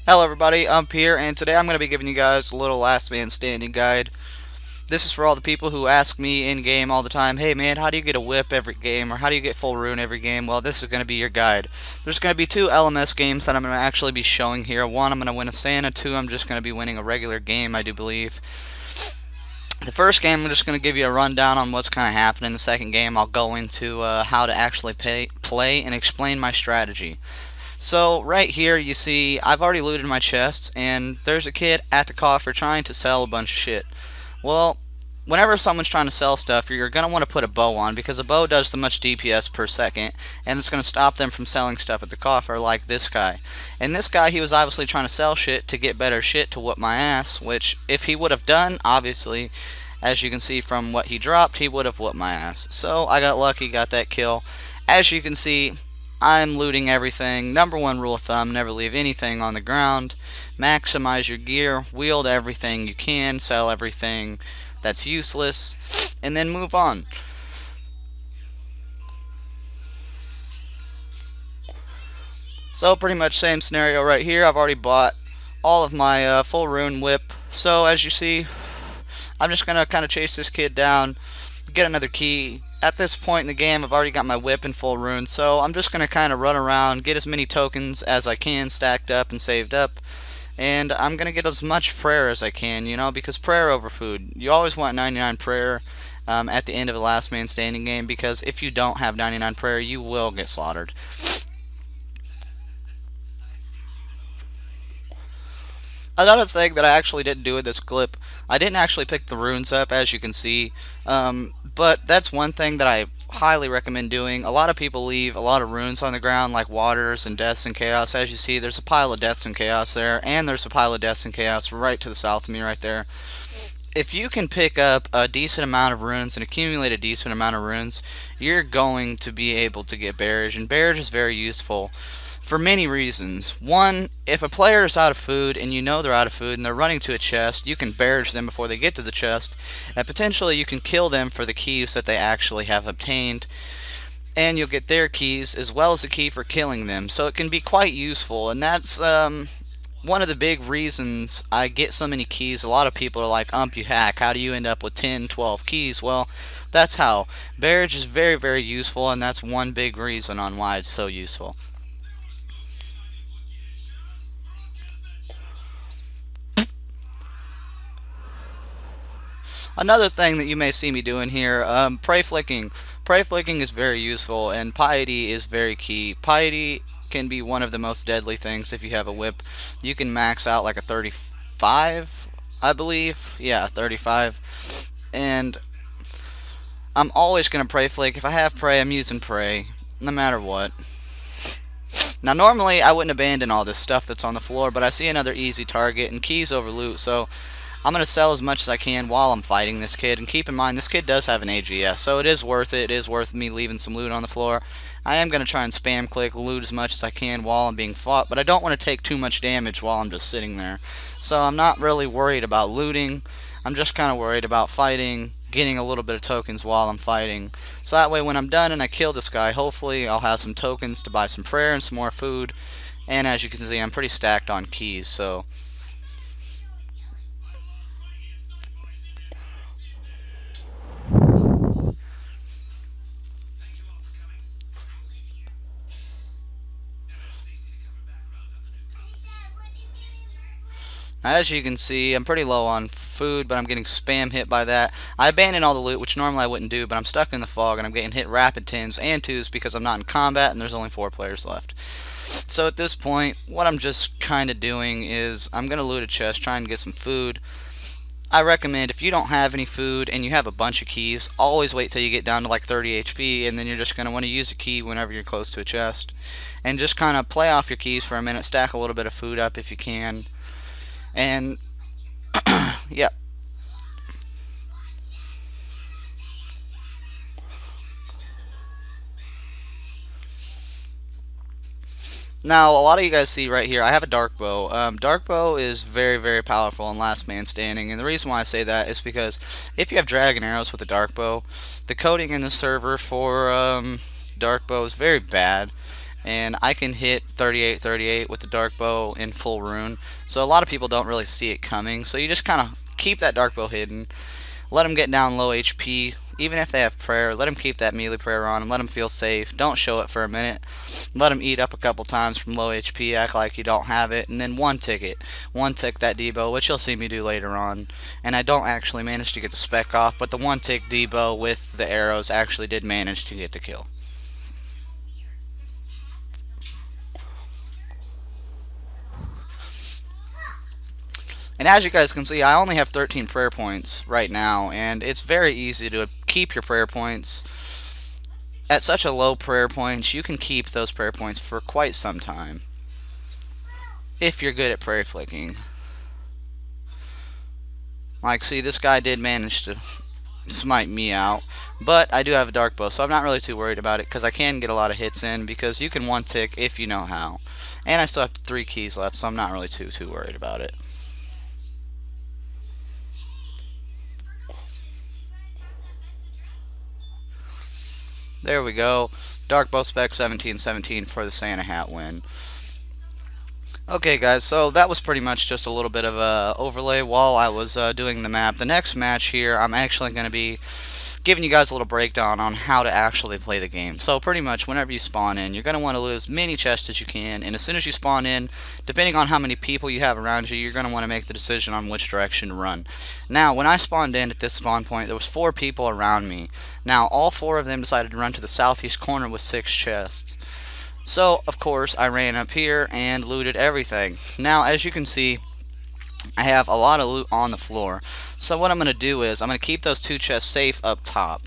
Hello everybody, I'm Pierre, and today I'm going to be giving you guys a little last man standing guide. This is for all the people who ask me in game all the time, hey man, how do you get a whip every game, or how do you get full rune every game? Well, this is going to be your guide. There's going to be two LMS games that I'm going to actually be showing here. One, I'm going to win a Santa. Two, I'm just going to be winning a regular game, I do believe. The first game, I'm just going to give you a rundown on what's kind of happening. The second game, I'll go into how to actually play and explain my strategy. So right here you see I've already looted my chests and there's a kid at the coffer trying to sell a bunch of shit. Well, whenever someone's trying to sell stuff, you're going to want to put a bow on because a bow does the much DPS per second and it's going to stop them from selling stuff at the coffer like this guy. And this guy, he was obviously trying to sell shit to get better shit to whoop my ass, which if he would have done, obviously, as you can see from what he dropped, he would have whooped my ass. So I got lucky, got that kill. As you can see, I'm looting everything. Number one rule of thumb, never leave anything on the ground. Maximize your gear, wield everything you can, sell everything that's useless, and then move on. So pretty much same scenario right here. I've already bought all of my full rune whip. So as you see, I'm just going to kind of chase this kid down, get another key. At this point in the game, I've already got my whip in full rune, so I'm just going to kind of run around, get as many tokens as I can stacked up and saved up, and I'm going to get as much prayer as I can, because prayer over food. You always want 99 prayer at the end of a last man standing game, because if you don't have 99 prayer, you will get slaughtered. Another thing that I actually didn't do in this clip, I didn't actually pick the runes up, as you can see. But that's one thing that I highly recommend doing. A lot of people leave a lot of runes on the ground, like waters and deaths and chaos. As you see, there's a pile of deaths and chaos there, and there's a pile of deaths and chaos right to the south of me right there. If you can pick up a decent amount of runes and accumulate a decent amount of runes, you're going to be able to get barrage, and barrage is very useful for many reasons. One, if a player is out of food and you know they're out of food and they're running to a chest, you can barrage them before they get to the chest, and potentially you can kill them for the keys that they actually have obtained, and you'll get their keys as well as a key for killing them. So it can be quite useful, and that's one of the big reasons I get so many keys. A lot of people are like, you hack, how do you end up with 10, 12 keys? Well, that's how. Barrage is very, very useful, and that's one big reason on why it's so useful. Another thing that you may see me doing here, prey flicking. Prey flicking is very useful, and piety is very key. Piety can be one of the most deadly things if you have a whip. You can max out like a 35, I believe. Yeah, 35. And I'm always going to prey flick. If I have prey, I'm using prey, no matter what. Now, normally I wouldn't abandon all this stuff that's on the floor, but I see another easy target, and keys over loot, so I'm going to sell as much as I can while I'm fighting this kid. And keep in mind, this kid does have an AGS, so it is worth it. It is worth me leaving some loot on the floor. I am going to try and spam click, loot as much as I can while I'm being fought, but I don't want to take too much damage while I'm just sitting there. So I'm not really worried about looting. I'm just kind of worried about fighting, getting a little bit of tokens while I'm fighting. So that way when I'm done and I kill this guy, hopefully I'll have some tokens to buy some prayer and some more food. And as you can see, I'm pretty stacked on keys, so as you can see, I'm pretty low on food, but I'm getting spam hit by that. I abandoned all the loot, which normally I wouldn't do, but I'm stuck in the fog, and I'm getting hit rapid 10s and 2s because I'm not in combat, and there's only 4 players left. So at this point, what I'm just kind of doing is I'm going to loot a chest, trying to get some food. I recommend if you don't have any food and you have a bunch of keys, always wait till you get down to like 30 HP, and then you're just going to want to use a key whenever you're close to a chest. And just kind of play off your keys for a minute, stack a little bit of food up if you can. And yeah. Now, a lot of you guys see right here, I have a dark bow. Dark bow is very, very powerful in Last Man Standing, and the reason why I say that is because if you have dragon arrows with a dark bow, the coding in the server for dark bow is very bad. and I can hit 38-38 with the dark bow in full rune. So a lot of people don't really see it coming. So you just kind of keep that dark bow hidden. Let them get down low HP. Even if they have prayer, let them keep that melee prayer on and let them feel safe. Don't show it for a minute. Let them eat up a couple times from low HP, act like you don't have it, and then one tick it. One tick that debo, which you'll see me do later on. And I don't actually manage to get the spec off, but the one tick debo with the arrows actually did manage to get the kill. And as you guys can see, I only have 13 prayer points right now, and it's very easy to keep your prayer points. At such a low prayer points, you can keep those prayer points for quite some time if you're good at prayer flicking. Like, see, this guy did manage to smite me out, but I do have a dark bow, so I'm not really too worried about it because I can get a lot of hits in because you can one tick if you know how. And I still have 3 keys left, so I'm not really too worried about it. There we go. Dark bow spec 17-17 for the Santa hat win. Okay, guys, so that was pretty much just a little bit of a overlay while I was doing the map. The next match here, I'm actually going to be giving you guys a little breakdown on how to actually play the game. So pretty much whenever you spawn in, you're going to want to loot as many chests as you can, and as soon as you spawn in, depending on how many people you have around you, you're going to want to make the decision on which direction to run. Now, when I spawned in at this spawn point, there was 4 people around me. Now, all 4 of them decided to run to the southeast corner with 6 chests. So, of course, I ran up here and looted everything. Now, as you can see, I have a lot of loot on the floor. So what I'm going to do is I'm going to keep those 2 chests safe up top.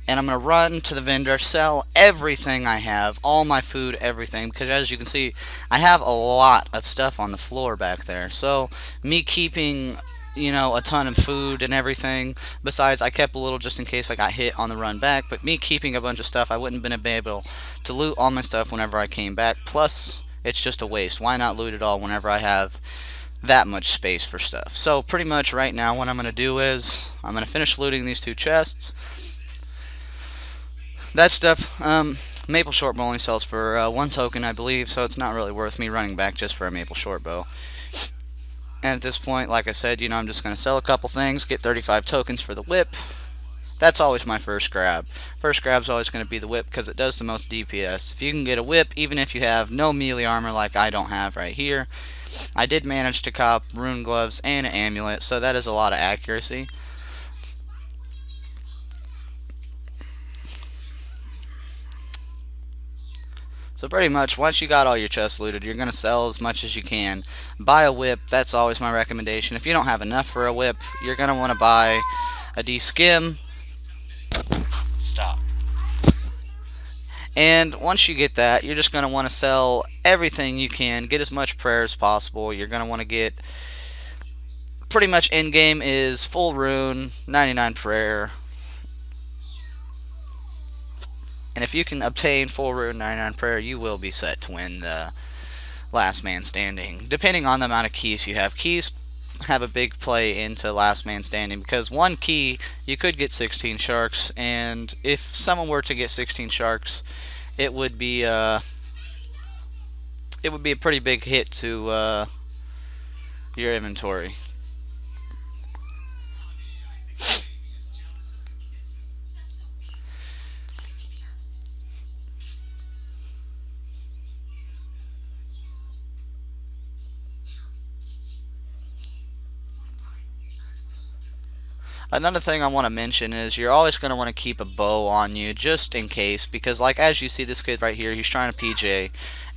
And I'm going to run to the vendor, sell everything I have, all my food, everything. Because as you can see, I have a lot of stuff on the floor back there. So me keeping, you know, a ton of food and everything. Besides, I kept a little just in case I got hit on the run back. But me keeping a bunch of stuff, I wouldn't have been able to loot all my stuff whenever I came back. Plus, it's just a waste. Why not loot it all whenever I have that much space for stuff? So pretty much right now what I'm going to do is I'm going to finish looting these 2 chests. That stuff, maple short bow only sells for 1 token, I believe, so it's not really worth me running back just for a maple short bow. And at this point, like I said, you know, I'm just going to sell a couple things, get 35 tokens for the whip. That's always my first grab. First grab's always going to be the whip because it does the most DPS. If you can get a whip, even if you have no melee armor like I don't have right here, I did manage to cop rune gloves and an amulet, so that is a lot of accuracy. So pretty much, once you got all your chests looted, you're going to sell as much as you can. Buy a whip, that's always my recommendation. If you don't have enough for a whip, you're going to want to buy a D-skim. Stop. And once you get that, you're just going to want to sell everything you can. Get as much prayer as possible. You're going to want to get, pretty much end game is full rune, 99 prayer. And if you can obtain full rune 99 prayer, you will be set to win the last man standing. Depending on the amount of keys you have. Keys have a big play into last man standing because 1 key you could get 16 sharks, and if someone were to get 16 sharks, it would be a pretty big hit to your inventory. Another thing I want to mention is you're always going to want to keep a bow on you just in case, because like as you see this kid right here, he's trying to PJ,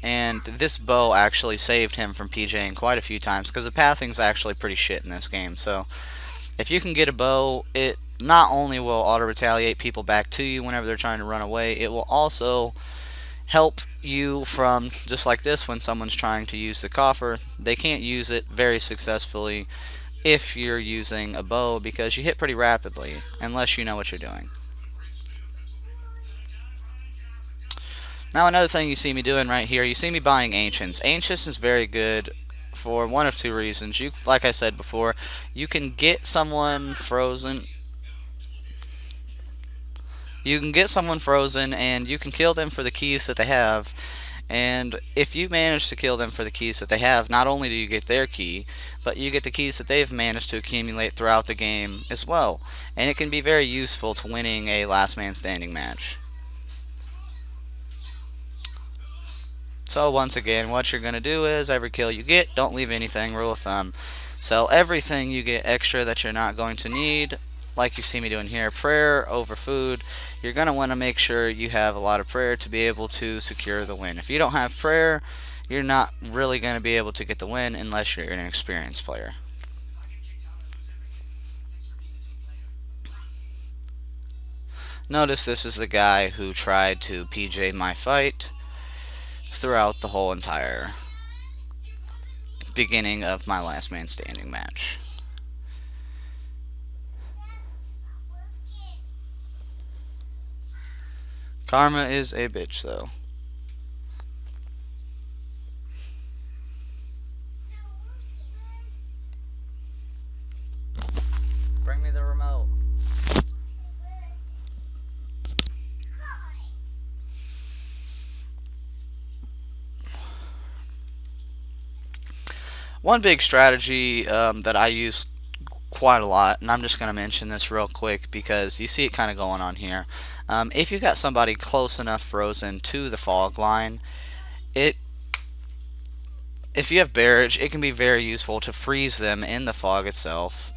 and this bow actually saved him from PJing quite a few times because the pathing's actually pretty shit in this game. So if you can get a bow, it not only will auto retaliate people back to you whenever they're trying to run away, it will also help you from, just like this, when someone's trying to use the coffer, they can't use it very successfully if you're using a bow because you hit pretty rapidly unless you know what you're doing. Now another thing you see me doing right here, you see me buying Ancients. Ancients is very good for one of 2 reasons. You, like I said before, you can get someone frozen. You can get someone frozen and you can kill them for the keys that they have. And if you manage to kill them for the keys that they have, not only do you get their key, but you get the keys that they've managed to accumulate throughout the game as well. And it can be very useful to winning a last man standing match. So once again, what you're going to do is every kill you get, don't leave anything, rule of thumb. Sell everything you get extra that you're not going to need, like you see me doing here, prayer over food. You're going to want to make sure you have a lot of prayer to be able to secure the win. If you don't have prayer, you're not really going to be able to get the win unless you're an experienced player. Notice this is the guy who tried to PJ my fight throughout the whole entire beginning of my last man standing match. Karma is a bitch though. Bring me the remote. One big strategy that I use quite a lot, and I'm just going to mention this real quick because you see it kind of going on here. If you've got somebody close enough frozen to the fog line, it if you have barrage, it can be very useful to freeze them in the fog itself.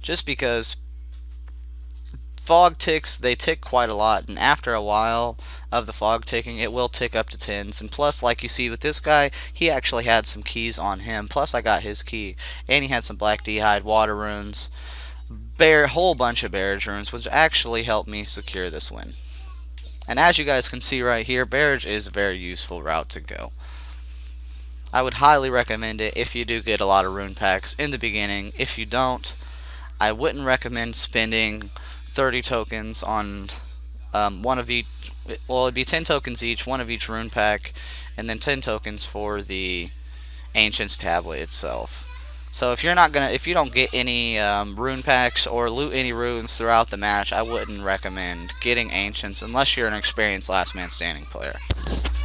Just because fog ticks, they tick quite a lot, and after a while of the fog ticking, it will tick up to 10s. And plus, like you see with this guy, he actually had some keys on him. Plus, I got his key, and he had some black d'hide, water runes, whole bunch of barrage runes, which actually helped me secure this win. And as you guys can see right here, barrage is a very useful route to go. I would highly recommend it if you do get a lot of rune packs in the beginning. If you don't, I wouldn't recommend spending 30 tokens on one of each. Well, it'd be 10 tokens each, one of each rune pack, and then 10 tokens for the Ancients tablet itself. So if you don't get any rune packs or loot any runes throughout the match, I wouldn't recommend getting Ancients unless you're an experienced last man standing player.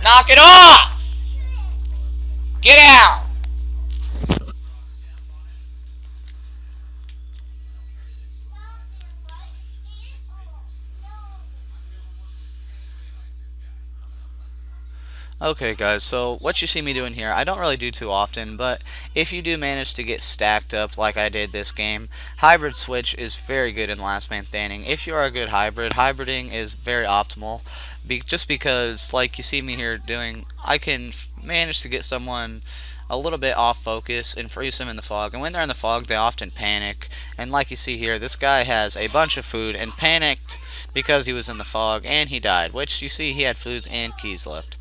Knock it off! Get out! Okay guys, so what you see me doing here, I don't really do too often, but if you do manage to get stacked up like I did this game, hybrid switch is very good in last man standing. If you are a good hybrid, hybriding is very optimal, just because like you see me here doing, I can manage to get someone a little bit off focus and freeze them in the fog, and when they're in the fog they often panic, and like you see here, this guy has a bunch of food and panicked because he was in the fog and he died, which you see he had foods and keys left.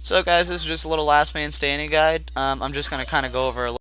So guys, this is just a little last man standing guide. I'm just going to kind of go over a